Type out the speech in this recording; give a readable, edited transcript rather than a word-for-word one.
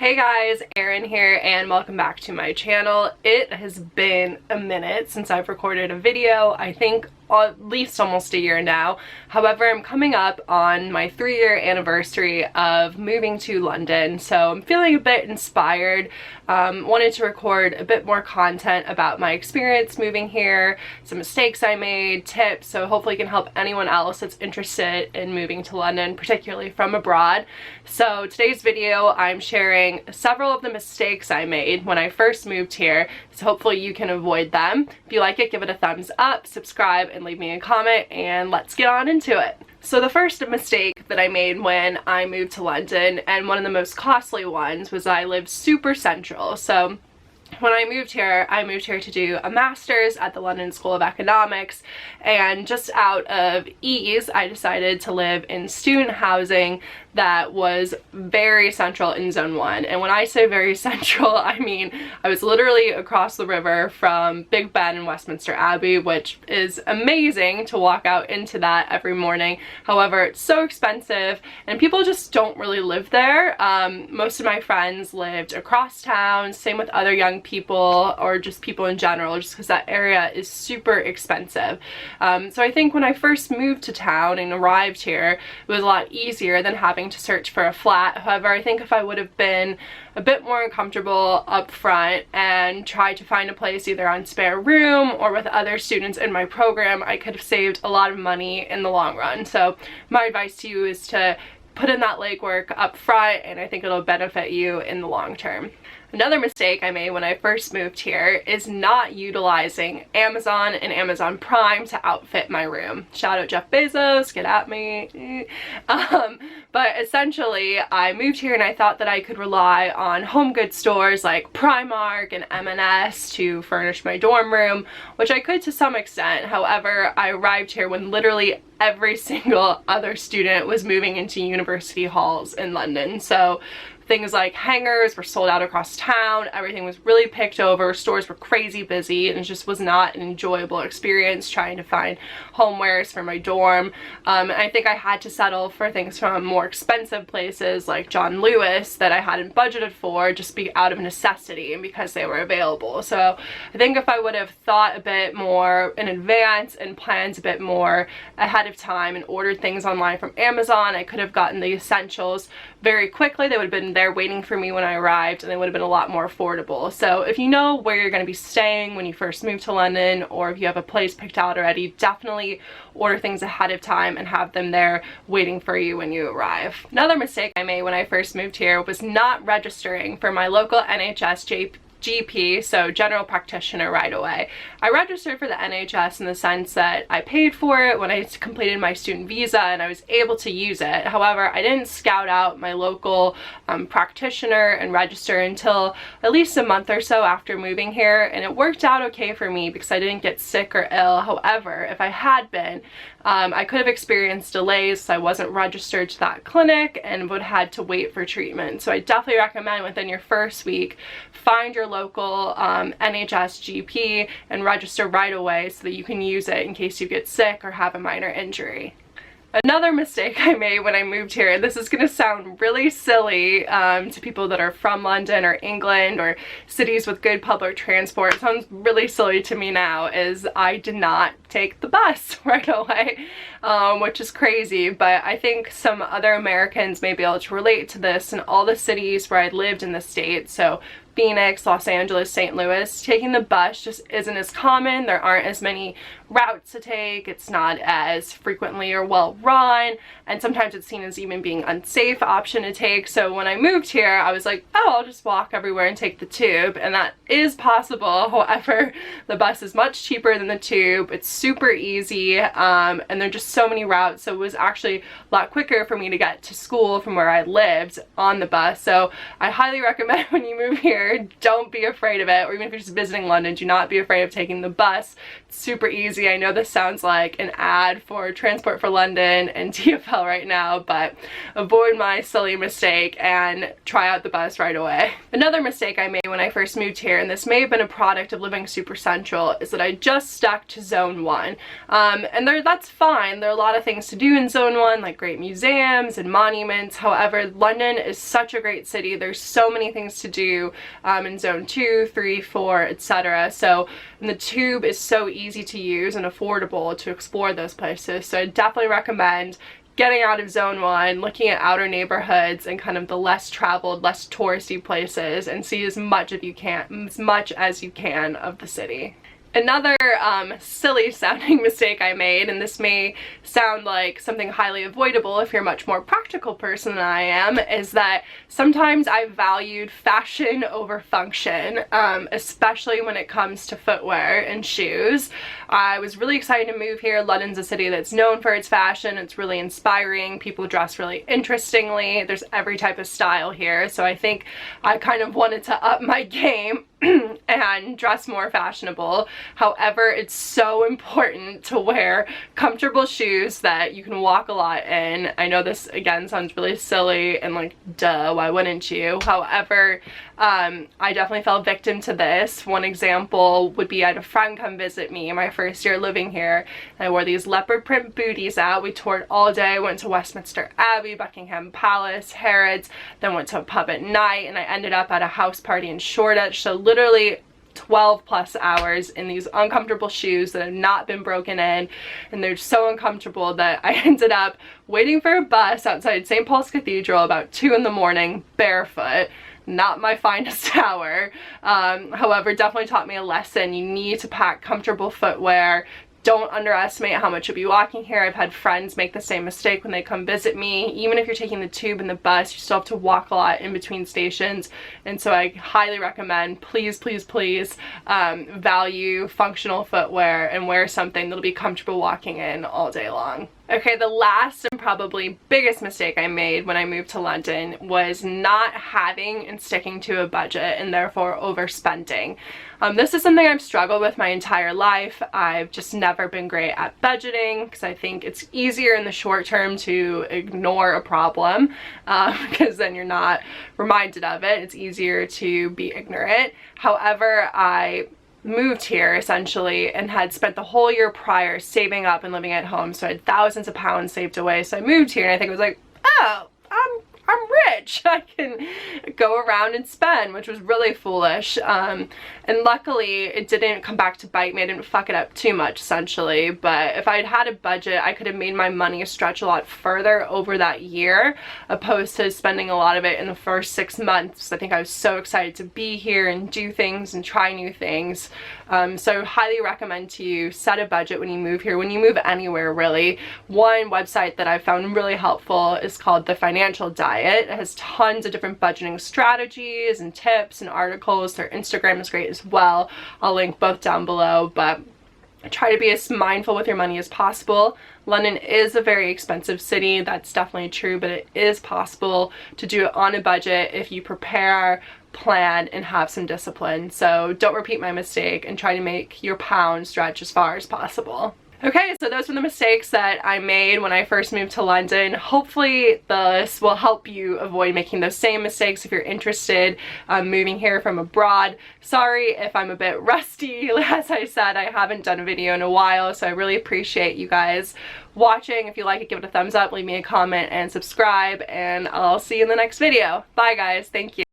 Hey guys, Erin here and welcome back to my channel. It has been a minute since I've recorded a video. I think at least almost a year now. However, I'm coming up on my 3-year anniversary of moving to London, so I'm feeling a bit inspired. Wanted to record a bit more content about my experience moving here, some mistakes I made, tips, so hopefully it can help anyone else that's interested in moving to London, particularly from abroad. So today's video, I'm sharing several of the mistakes I made when I first moved here, so hopefully you can avoid them. If you like it, give it a thumbs up, subscribe, and leave me a comment, and let's get on into it. So the first mistake that I made when I moved to London, and one of the most costly ones, was I lived super central. So when I moved here to do a master's at the London School of Economics, and just out of ease, I decided to live in student housing that was very central in Zone 1. And when I say very central, I mean I was literally across the river from Big Ben and Westminster Abbey, which is amazing to walk out into that every morning. However, it's so expensive and people just don't really live there. Most of my friends lived across town, same with other young people or just people in general, just because that area is super expensive. So I think when I first moved to town and arrived here, it was a lot easier than having to search for a flat. However, I think if I would have been a bit more uncomfortable up front and tried to find a place either on spare room or with other students in my program, I could have saved a lot of money in the long run. So my advice to you is to put in that legwork up front, and I think it'll benefit you in the long term. Another mistake I made when I first moved here is not utilizing Amazon and Amazon Prime to outfit my room. Shout out Jeff Bezos, get at me. But essentially, I moved here and I thought that I could rely on home goods stores like Primark and M&S to furnish my dorm room, which I could to some extent. However, I arrived here when literally every single other student was moving into university halls in London. So things like hangers were sold out across town, everything was really picked over, stores were crazy busy, and it just was not an enjoyable experience trying to find homewares for my dorm. And I think I had to settle for things from more expensive places like John Lewis that I hadn't budgeted for, just out of necessity and because they were available. So I think if I would have thought a bit more in advance and planned a bit more ahead of time and ordered things online from Amazon, I could have gotten the essentials very quickly. They would have been there waiting for me when I arrived, and they would have been a lot more affordable. So if you know where you're going to be staying when you first move to London, or if you have a place picked out already, definitely order things ahead of time and have them there waiting for you when you arrive. Another mistake I made when I first moved here was not registering for my local NHS GP, so general practitioner, right away. I registered for the NHS in the sense that I paid for it when I completed my student visa and I was able to use it. However, I didn't scout out my local practitioner and register until at least a month or so after moving here, and it worked out okay for me because I didn't get sick or ill. However, if I had been, I could have experienced delays, so I wasn't registered to that clinic and would have had to wait for treatment. So I definitely recommend within your first week, find your local NHS GP and register right away so that you can use it in case you get sick or have a minor injury. Another mistake I made when I moved here, this is going to sound really silly to people that are from London or England or cities with good public transport, it sounds really silly to me now, is I did not take the bus right away, which is crazy, but I think some other Americans may be able to relate to this in all the cities where I lived in the States. So Phoenix, Los Angeles, St. Louis, taking the bus just isn't as common. There aren't as many routes to take. It's not as frequently or well run, and sometimes it's seen as even being unsafe option to take. So when I moved here, I was like, oh, I'll just walk everywhere and take the tube, and that is possible. However, the bus is much cheaper than the tube. It's super easy, and there are just so many routes, so it was actually a lot quicker for me to get to school from where I lived on the bus. So I highly recommend when you move here, don't be afraid of it, or even if you're just visiting London, do not be afraid of taking the bus. It's super easy crazy. I know this sounds like an ad for Transport for London and TfL right now, but avoid my silly mistake and try out the bus right away. Another mistake I made when I first moved here, and this may have been a product of living super central, is that I just stuck to zone 1. And that's fine. There are a lot of things to do in zone 1, like great museums and monuments. However, London is such a great city. There's so many things to do in zone 2, 3, 4, etc. So the tube is so easy to use and affordable to explore those places. So I definitely recommend getting out of zone 1, looking at outer neighborhoods and kind of the less traveled, less touristy places, and see as much as you can of the city. Another silly sounding mistake I made, and this may sound like something highly avoidable if you're a much more practical person than I am, is that sometimes I valued fashion over function, especially when it comes to footwear and shoes. I was really excited to move here. London's a city that's known for its fashion. It's really inspiring. People dress really interestingly. There's every type of style here, so I think I kind of wanted to up my game and dress more fashionable. However, it's so important to wear comfortable shoes that you can walk a lot in. I know this again sounds really silly and like, duh, why wouldn't you? However, I definitely fell victim to this. One example would be I had a friend come visit me my first year living here, and I wore these leopard print booties out. We toured all day, went to Westminster Abbey, Buckingham Palace, Harrods, then went to a pub at night, and I ended up at a house party in Shoreditch. So literally 12 plus hours in these uncomfortable shoes that have not been broken in, and they're so uncomfortable that I ended up waiting for a bus outside St. Paul's Cathedral about 2 in the morning barefoot. Not my finest hour. However, definitely taught me a lesson. You need to pack comfortable footwear. Don't underestimate how much you'll be walking here. I've had friends make the same mistake when they come visit me. Even if you're taking the tube and the bus, you still have to walk a lot in between stations. And so I highly recommend, please, please, please, value functional footwear and wear something that'll be comfortable walking in all day long. Okay, the last and probably biggest mistake I made when I moved to London was not having and sticking to a budget, and therefore overspending. This is something I've struggled with my entire life. I've just never been great at budgeting because I think it's easier in the short term to ignore a problem because then you're not reminded of it. It's easier to be ignorant. However, I moved here essentially and had spent the whole year prior saving up and living at home, so I had thousands of pounds saved away. So I moved here and I think it was like, oh, I'm rich. I can go around and spend, which was really foolish. And luckily it didn't come back to bite me. I didn't fuck it up too much essentially, but if I'd had a budget, I could have made my money stretch a lot further over that year, opposed to spending a lot of it in the first 6 months. I think I was so excited to be here and do things and try new things. So I highly recommend to you set a budget when you move here, when you move anywhere really. One website that I found really helpful is called The Financial Diet. It has tons of different budgeting strategies and tips and articles. Their Instagram is great as well. I'll link both down below, but try to be as mindful with your money as possible. London is a very expensive city, that's definitely true, but it is possible to do it on a budget if you prepare, plan, and have some discipline. So don't repeat my mistake and try to make your pound stretch as far as possible. Okay, so those were the mistakes that I made when I first moved to London. Hopefully this will help you avoid making those same mistakes if you're interested moving here from abroad. Sorry if I'm a bit rusty. As I said, I haven't done a video in a while, so I really appreciate you guys watching. If you like it, give it a thumbs up, leave me a comment, and subscribe, and I'll see you in the next video. Bye guys, thank you.